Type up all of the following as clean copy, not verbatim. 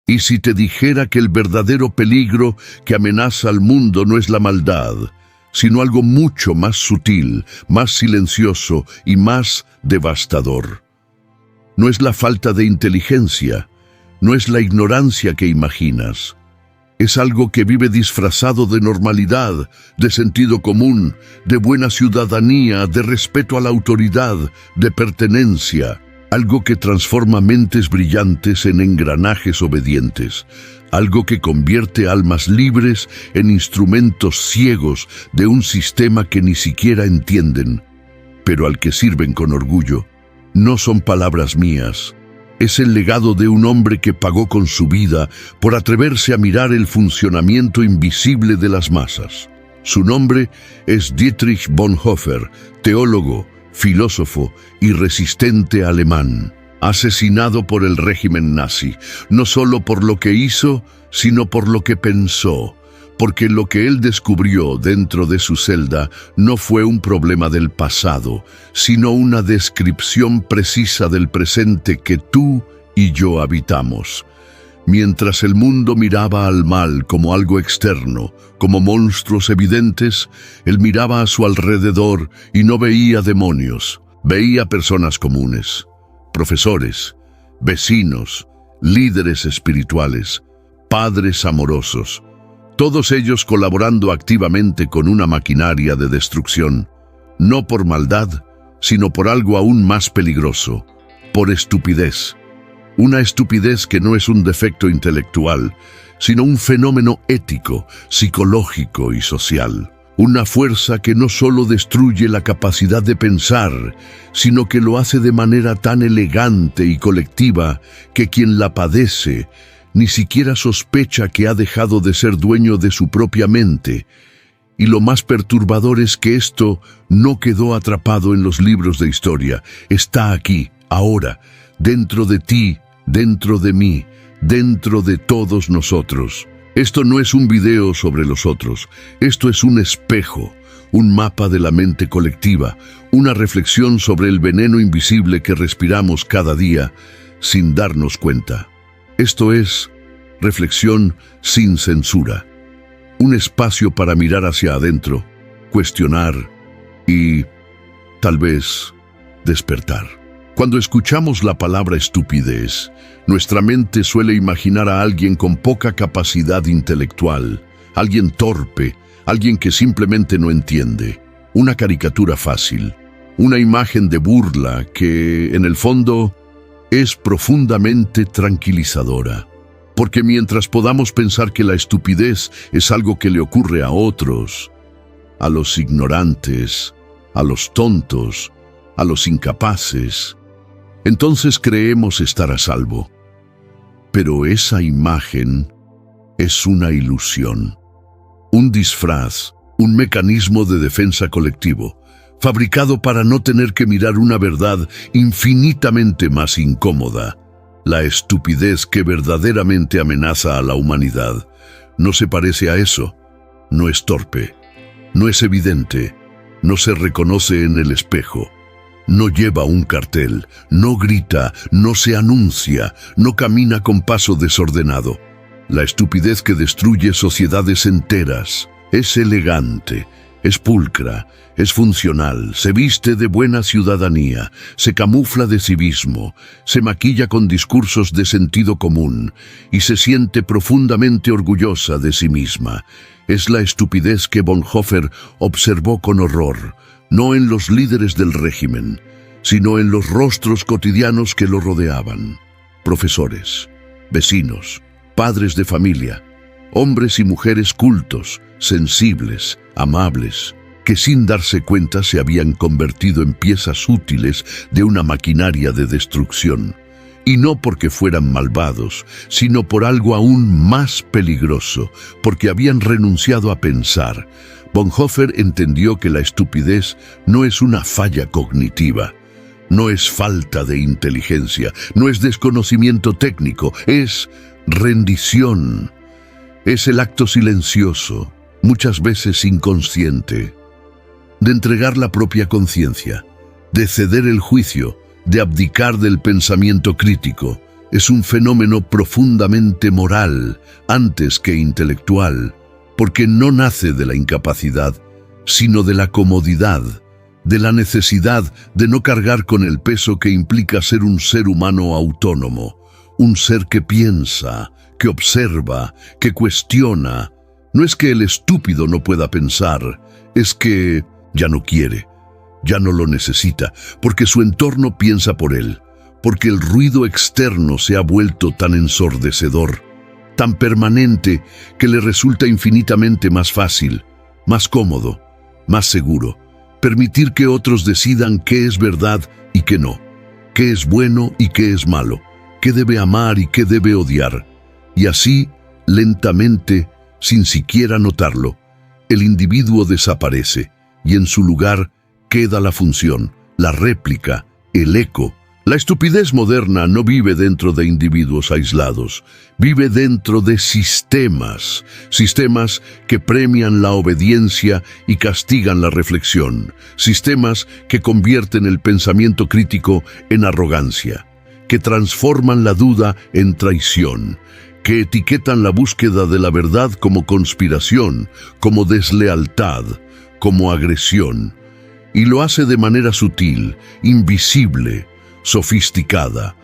¿Y si te dijera que el verdadero peligro que amenaza al mundo no es la maldad, sino algo mucho más sutil, más silencioso y más devastador? No es la falta de inteligencia, no es la ignorancia que imaginas. Es algo que vive disfrazado de normalidad, de sentido común, de buena ciudadanía, de respeto a la autoridad, de pertenencia. Algo que transforma mentes brillantes en engranajes obedientes. Algo que convierte almas libres en instrumentos ciegos de un sistema que ni siquiera entienden, pero al que sirven con orgullo. No son palabras mías. Es el legado de un hombre que pagó con su vida por atreverse a mirar el funcionamiento invisible de las masas. Su nombre es Dietrich Bonhoeffer, teólogo, filósofo y resistente alemán, asesinado por el régimen nazi, no solo por lo que hizo, sino por lo que pensó, porque lo que él descubrió dentro de su celda no fue un problema del pasado, sino una descripción precisa del presente que tú y yo habitamos. Mientras el mundo miraba al mal como algo externo, como monstruos evidentes, él miraba a su alrededor y no veía demonios, veía personas comunes, profesores, vecinos, líderes espirituales, padres amorosos, todos ellos colaborando activamente con una maquinaria de destrucción, no por maldad, sino por algo aún más peligroso, por estupidez. Una estupidez que no es un defecto intelectual, sino un fenómeno ético, psicológico y social. Una fuerza que no solo destruye la capacidad de pensar, sino que lo hace de manera tan elegante y colectiva que quien la padece ni siquiera sospecha que ha dejado de ser dueño de su propia mente. Y lo más perturbador es que esto no quedó atrapado en los libros de historia. Está aquí, ahora, dentro de ti, dentro de mí, dentro de todos nosotros. Esto no es un video sobre los otros. Esto es un espejo, un mapa de la mente colectiva, una reflexión sobre el veneno invisible que respiramos cada día sin darnos cuenta. Esto es reflexión sin censura. Un espacio para mirar hacia adentro, cuestionar y, tal vez, despertar. Cuando escuchamos la palabra estupidez, nuestra mente suele imaginar a alguien con poca capacidad intelectual, alguien torpe, alguien que simplemente no entiende. Una caricatura fácil, una imagen de burla que, en el fondo, es profundamente tranquilizadora. Porque mientras podamos pensar que la estupidez es algo que le ocurre a otros, a los ignorantes, a los tontos, a los incapaces, entonces creemos estar a salvo. Pero esa imagen es una ilusión, un disfraz, un mecanismo de defensa colectivo, fabricado para no tener que mirar una verdad infinitamente más incómoda. La estupidez que verdaderamente amenaza a la humanidad no se parece a eso, no es torpe, no es evidente, no se reconoce en el espejo, no lleva un cartel, no grita, no se anuncia, no camina con paso desordenado. La estupidez que destruye sociedades enteras es elegante, es pulcra, es funcional, se viste de buena ciudadanía, se camufla de civismo, se maquilla con discursos de sentido común y se siente profundamente orgullosa de sí misma. Es la estupidez que Bonhoeffer observó con horror, no en los líderes del régimen, sino en los rostros cotidianos que lo rodeaban. Profesores, vecinos, padres de familia, hombres y mujeres cultos, sensibles, amables, que sin darse cuenta se habían convertido en piezas útiles de una maquinaria de destrucción. Y no porque fueran malvados, sino por algo aún más peligroso, porque habían renunciado a pensar. Bonhoeffer entendió que la estupidez no es una falla cognitiva, no es falta de inteligencia, no es desconocimiento técnico, es rendición. Es el acto silencioso, muchas veces inconsciente, de entregar la propia conciencia, de ceder el juicio, de abdicar del pensamiento crítico, es un fenómeno profundamente moral antes que intelectual, porque no nace de la incapacidad, sino de la comodidad, de la necesidad de no cargar con el peso que implica ser un ser humano autónomo, un ser que piensa, que observa, que cuestiona. No es que el estúpido no pueda pensar, es que ya no quiere, ya no lo necesita, porque su entorno piensa por él, porque el ruido externo se ha vuelto tan ensordecedor, tan permanente, que le resulta infinitamente más fácil, más cómodo, más seguro, permitir que otros decidan qué es verdad y qué no, qué es bueno y qué es malo, qué debe amar y qué debe odiar. Y así, lentamente, sin siquiera notarlo, el individuo desaparece y en su lugar queda la función, la réplica, el eco. La estupidez moderna no vive dentro de individuos aislados, vive dentro de sistemas, sistemas que premian la obediencia y castigan la reflexión, sistemas que convierten el pensamiento crítico en arrogancia, que transforman la duda en traición, que etiquetan la búsqueda de la verdad como conspiración, como deslealtad, como agresión, y lo hace de manera sutil, invisible, sofisticada,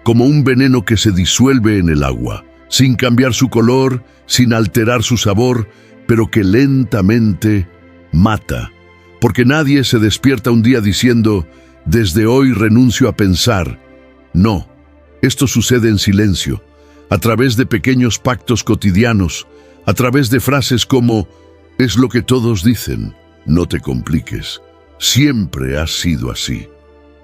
como un veneno que se disuelve en el agua, sin cambiar su color, sin alterar su sabor, pero que lentamente mata. Porque nadie se despierta un día diciendo, desde hoy renuncio a pensar. No, esto sucede en silencio, a través de pequeños pactos cotidianos, a través de frases como, es lo que todos dicen, no te compliques, siempre has sido así.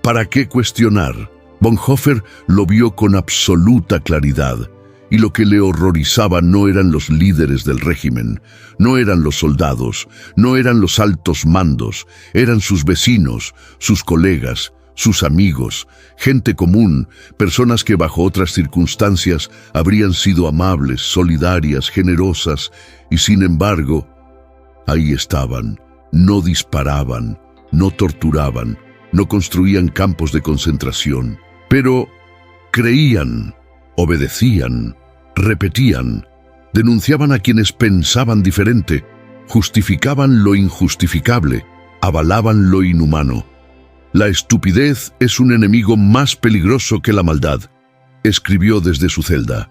¿Para qué cuestionar? Bonhoeffer lo vio con absoluta claridad, y lo que le horrorizaba no eran los líderes del régimen, no eran los soldados, no eran los altos mandos, eran sus vecinos, sus colegas, sus amigos, gente común, personas que bajo otras circunstancias habrían sido amables, solidarias, generosas, y sin embargo, ahí estaban, no disparaban, no torturaban, no construían campos de concentración, pero creían, obedecían, repetían, denunciaban a quienes pensaban diferente, justificaban lo injustificable, avalaban lo inhumano. La estupidez es un enemigo más peligroso que la maldad, escribió desde su celda.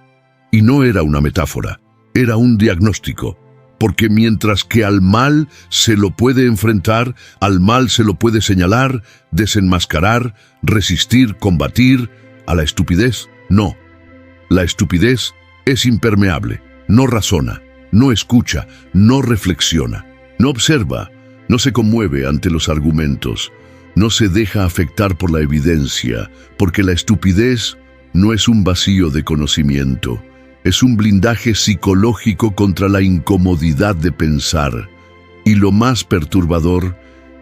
Y no era una metáfora, era un diagnóstico. Porque mientras que al mal se lo puede enfrentar, al mal se lo puede señalar, desenmascarar, resistir, combatir, a la estupidez, no. La estupidez es impermeable, no razona, no escucha, no reflexiona, no observa, no se conmueve ante los argumentos, no se deja afectar por la evidencia, porque la estupidez no es un vacío de conocimiento. Es un blindaje psicológico contra la incomodidad de pensar. Y lo más perturbador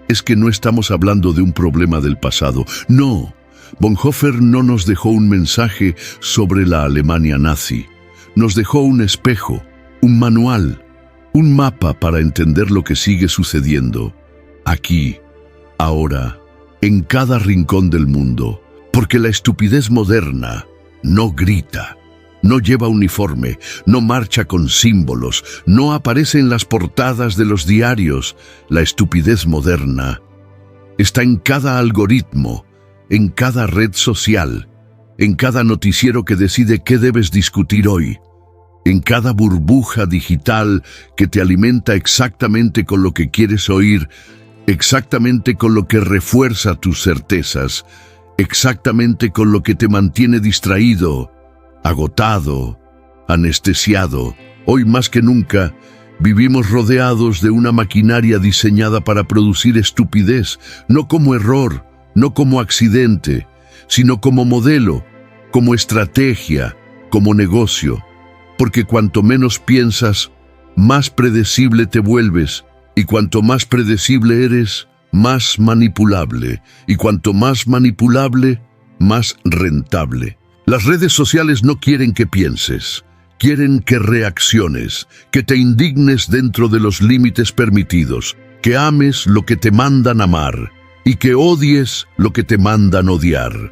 es que no estamos hablando de un problema del pasado. No, Bonhoeffer no nos dejó un mensaje sobre la Alemania nazi. Nos dejó un espejo, un manual, un mapa para entender lo que sigue sucediendo. Aquí, ahora, en cada rincón del mundo. Porque la estupidez moderna no grita. No lleva uniforme, no marcha con símbolos, no aparece en las portadas de los diarios. La estupidez moderna está en cada algoritmo, en cada red social, en cada noticiero que decide qué debes discutir hoy, en cada burbuja digital que te alimenta exactamente con lo que quieres oír, exactamente con lo que refuerza tus certezas, exactamente con lo que te mantiene distraído, agotado, anestesiado. Hoy más que nunca, vivimos rodeados de una maquinaria diseñada para producir estupidez, no como error, no como accidente, sino como modelo, como estrategia, como negocio. Porque cuanto menos piensas, más predecible te vuelves, y cuanto más predecible eres, más manipulable, y cuanto más manipulable, más rentable. Las redes sociales no quieren que pienses, quieren que reacciones, que te indignes dentro de los límites permitidos, que ames lo que te mandan amar y que odies lo que te mandan odiar.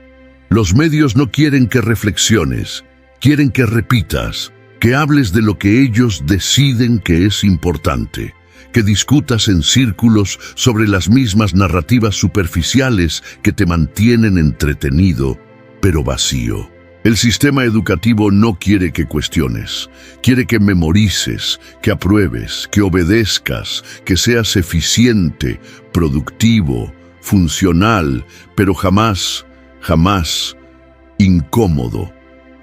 Los medios no quieren que reflexiones, quieren que repitas, que hables de lo que ellos deciden que es importante, que discutas en círculos sobre las mismas narrativas superficiales que te mantienen entretenido, pero vacío. El sistema educativo no quiere que cuestiones, quiere que memorices, que apruebes, que obedezcas, que seas eficiente, productivo, funcional, pero jamás incómodo.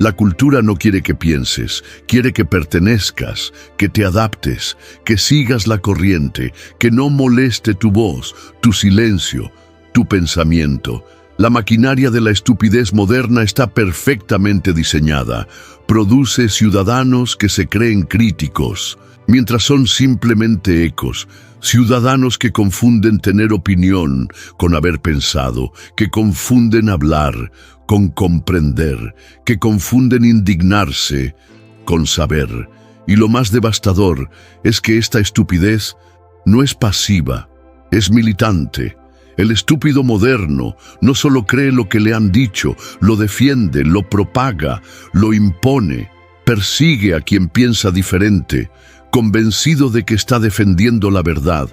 La cultura no quiere que pienses, quiere que pertenezcas, que te adaptes, que sigas la corriente, que no moleste tu voz, tu silencio, tu pensamiento. La maquinaria de la estupidez moderna está perfectamente diseñada. Produce ciudadanos que se creen críticos, mientras son simplemente ecos. Ciudadanos que confunden tener opinión con haber pensado, que confunden hablar con comprender, que confunden indignarse con saber. Y lo más devastador es que esta estupidez no es pasiva, es militante. El estúpido moderno no solo cree lo que le han dicho, lo defiende, lo propaga, lo impone, persigue a quien piensa diferente, convencido de que está defendiendo la verdad,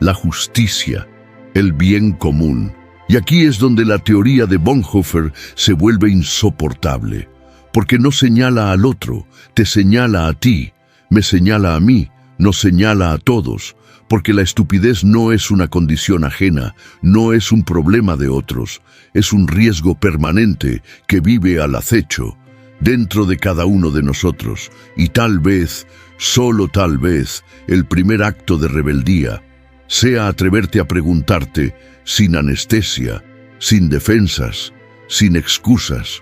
la justicia, el bien común. Y aquí es donde la teoría de Bonhoeffer se vuelve insoportable, porque no señala al otro, te señala a ti, me señala a mí, nos señala a todos, porque la estupidez no es una condición ajena, no es un problema de otros, es un riesgo permanente que vive al acecho dentro de cada uno de nosotros, y tal vez, solo tal vez, el primer acto de rebeldía sea atreverte a preguntarte, sin anestesia, sin defensas, sin excusas,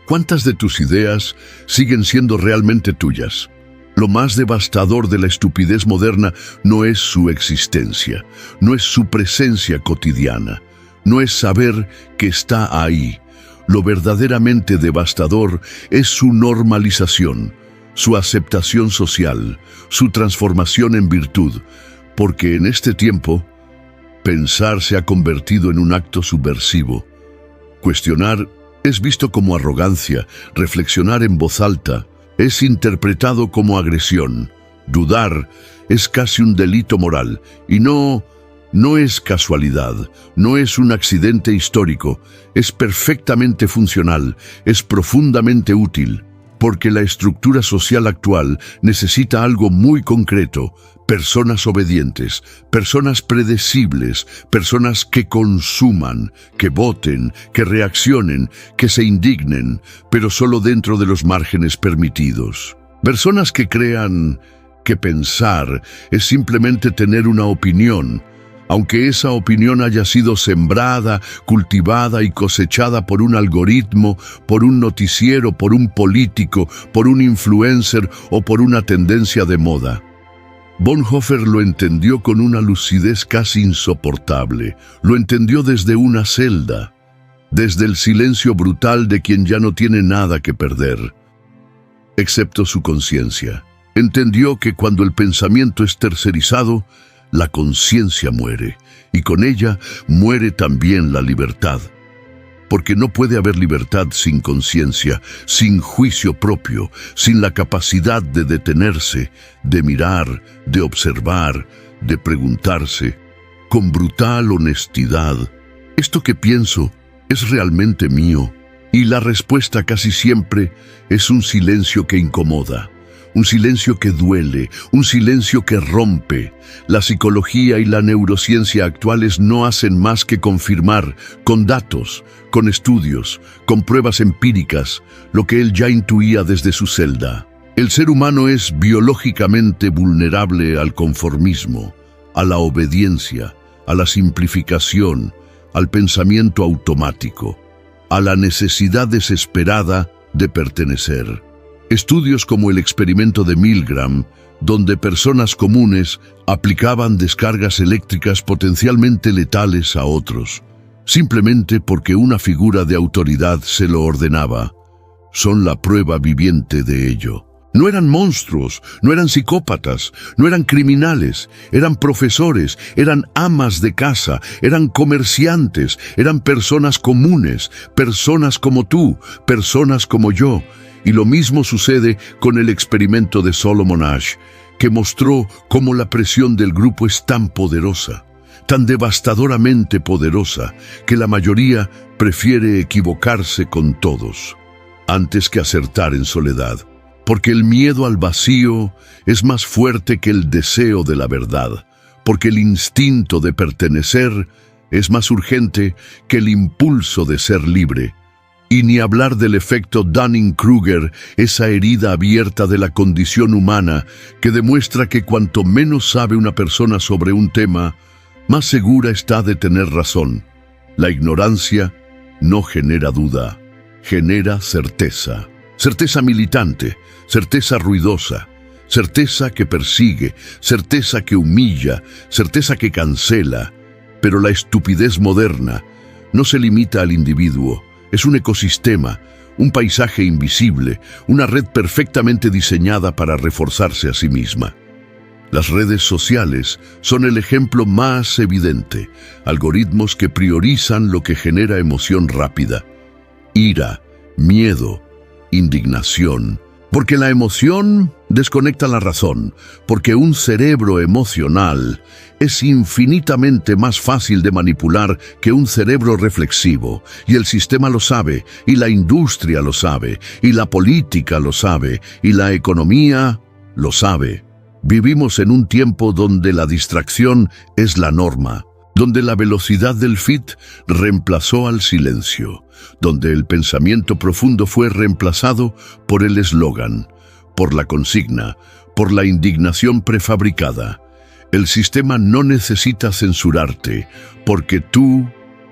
¿cuántas de tus ideas siguen siendo realmente tuyas? Lo más devastador de la estupidez moderna no es su existencia, no es su presencia cotidiana, no es saber que está ahí. Lo verdaderamente devastador es su normalización, su aceptación social, su transformación en virtud, porque en este tiempo, pensar se ha convertido en un acto subversivo. Cuestionar es visto como arrogancia, reflexionar en voz alta es interpretado como agresión. Dudar es casi un delito moral, y no es casualidad, no es un accidente histórico, es perfectamente funcional, es profundamente útil, porque la estructura social actual necesita algo muy concreto: personas obedientes, personas predecibles, personas que consuman, que voten, que reaccionen, que se indignen, pero solo dentro de los márgenes permitidos. Personas que crean que pensar es simplemente tener una opinión, aunque esa opinión haya sido sembrada, cultivada y cosechada por un algoritmo, por un noticiero, por un político, por un influencer o por una tendencia de moda. Bonhoeffer lo entendió con una lucidez casi insoportable. Lo entendió desde una celda, desde el silencio brutal de quien ya no tiene nada que perder, excepto su conciencia. Entendió que cuando el pensamiento es tercerizado, la conciencia muere, y con ella muere también la libertad. Porque no puede haber libertad sin conciencia, sin juicio propio, sin la capacidad de detenerse, de mirar, de observar, de preguntarse, con brutal honestidad: ¿esto que pienso es realmente mío? Y la respuesta casi siempre es un silencio que incomoda, un silencio que duele, un silencio que rompe. La psicología y la neurociencia actuales no hacen más que confirmar, con datos, con estudios, con pruebas empíricas, lo que él ya intuía desde su celda. El ser humano es biológicamente vulnerable al conformismo, a la obediencia, a la simplificación, al pensamiento automático, a la necesidad desesperada de pertenecer. Estudios como el experimento de Milgram, donde personas comunes aplicaban descargas eléctricas potencialmente letales a otros, simplemente porque una figura de autoridad se lo ordenaba, son la prueba viviente de ello. No eran monstruos, no eran psicópatas, no eran criminales, eran profesores, eran amas de casa, eran comerciantes, eran personas comunes, personas como tú, personas como yo. Y lo mismo sucede con el experimento de Solomon Asch, que mostró cómo la presión del grupo es tan poderosa, tan devastadoramente poderosa, que la mayoría prefiere equivocarse con todos, antes que acertar en soledad. Porque el miedo al vacío es más fuerte que el deseo de la verdad, porque el instinto de pertenecer es más urgente que el impulso de ser libre. Y ni hablar del efecto Dunning-Kruger, esa herida abierta de la condición humana que demuestra que cuanto menos sabe una persona sobre un tema, más segura está de tener razón. La ignorancia no genera duda, genera certeza. Certeza militante, certeza ruidosa, certeza que persigue, certeza que humilla, certeza que cancela. Pero la estupidez moderna no se limita al individuo, es un ecosistema, un paisaje invisible, una red perfectamente diseñada para reforzarse a sí misma. Las redes sociales son el ejemplo más evidente, algoritmos que priorizan lo que genera emoción rápida, ira, miedo, indignación, porque la emoción desconecta la razón, porque un cerebro emocional es infinitamente más fácil de manipular que un cerebro reflexivo, y el sistema lo sabe, y la industria lo sabe, y la política lo sabe, y la economía lo sabe. Vivimos en un tiempo donde la distracción es la norma, donde la velocidad del feed reemplazó al silencio, donde el pensamiento profundo fue reemplazado por el eslogan, por la consigna, por la indignación prefabricada. El sistema no necesita censurarte, porque tú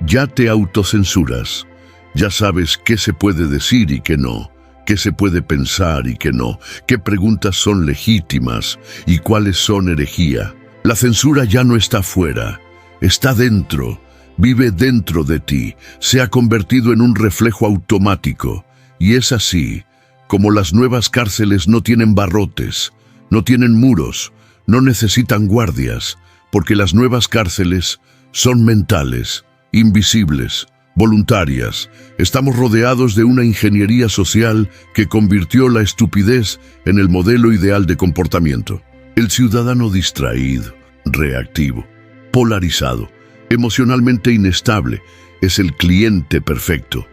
ya te autocensuras. Ya sabes qué se puede decir y qué no, qué se puede pensar y qué no, qué preguntas son legítimas y cuáles son herejía. La censura ya no está fuera. Está dentro, vive dentro de ti, se ha convertido en un reflejo automático. Y es así, como las nuevas cárceles no tienen barrotes, no tienen muros, no necesitan guardias, porque las nuevas cárceles son mentales, invisibles, voluntarias. Estamos rodeados de una ingeniería social que convirtió la estupidez en el modelo ideal de comportamiento. El ciudadano distraído, reactivo, polarizado, emocionalmente inestable, es el cliente perfecto,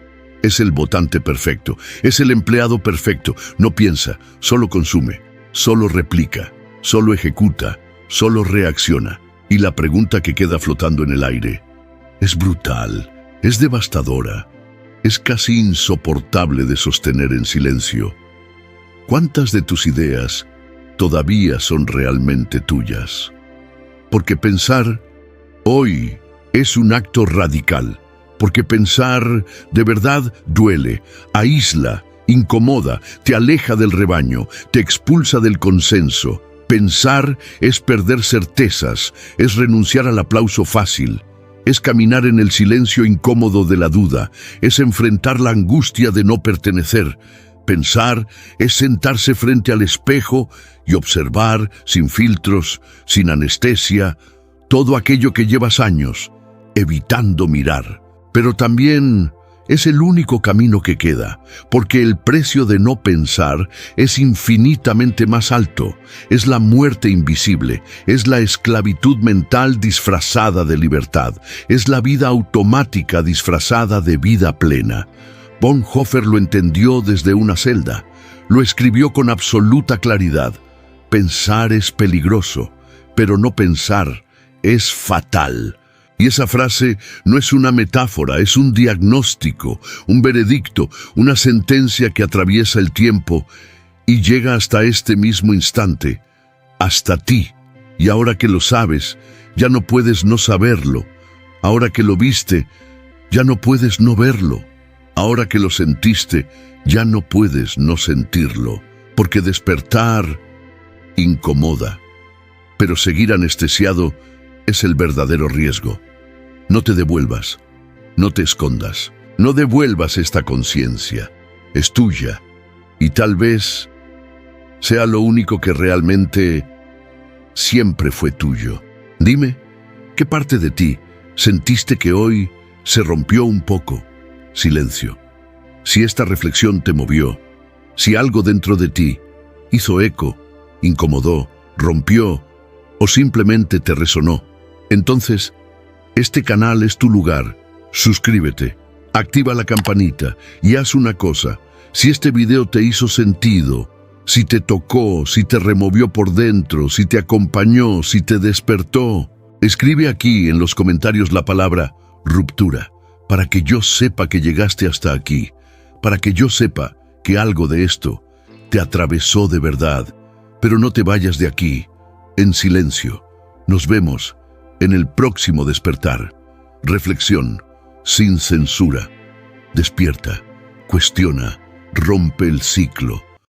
es el votante perfecto, es el empleado perfecto. No piensa, solo consume, solo replica, solo ejecuta, solo reacciona. Y la pregunta que queda flotando en el aire es brutal, es devastadora, es casi insoportable de sostener en silencio. ¿Cuántas de tus ideas todavía son realmente tuyas? Porque pensar hoy es un acto radical, porque pensar de verdad duele, aísla, incomoda, te aleja del rebaño, te expulsa del consenso. Pensar es perder certezas, es renunciar al aplauso fácil, es caminar en el silencio incómodo de la duda, es enfrentar la angustia de no pertenecer. Pensar es sentarse frente al espejo y observar, sin filtros, sin anestesia, todo aquello que llevas años evitando mirar. Pero también es el único camino que queda, porque el precio de no pensar es infinitamente más alto. Es la muerte invisible, es la esclavitud mental disfrazada de libertad, es la vida automática disfrazada de vida plena. Bonhoeffer lo entendió desde una celda, lo escribió con absoluta claridad. Pensar es peligroso, pero no pensar es fatal. Y esa frase no es una metáfora, es un diagnóstico, un veredicto, una sentencia que atraviesa el tiempo y llega hasta este mismo instante, hasta ti. Y ahora que lo sabes, ya no puedes no saberlo. Ahora que lo viste, ya no puedes no verlo. Ahora que lo sentiste, ya no puedes no sentirlo. Porque despertar incomoda, pero seguir anestesiado es el verdadero riesgo. No te devuelvas, no te escondas, no devuelvas esta conciencia. Es tuya y tal vez sea lo único que realmente siempre fue tuyo. Dime, ¿qué parte de ti sentiste que hoy se rompió un poco? Silencio. Si esta reflexión te movió, si algo dentro de ti hizo eco, incomodó, rompió o simplemente te resonó, entonces este canal es tu lugar. Suscríbete, activa la campanita y haz una cosa. Si este video te hizo sentido, si te tocó, si te removió por dentro, si te acompañó, si te despertó, escribe aquí en los comentarios la palabra ruptura, para que yo sepa que llegaste hasta aquí, para que yo sepa que algo de esto te atravesó de verdad. Pero no te vayas de aquí, en silencio. Nos vemos en el próximo despertar. Reflexión, sin censura. Despierta, cuestiona, rompe el ciclo.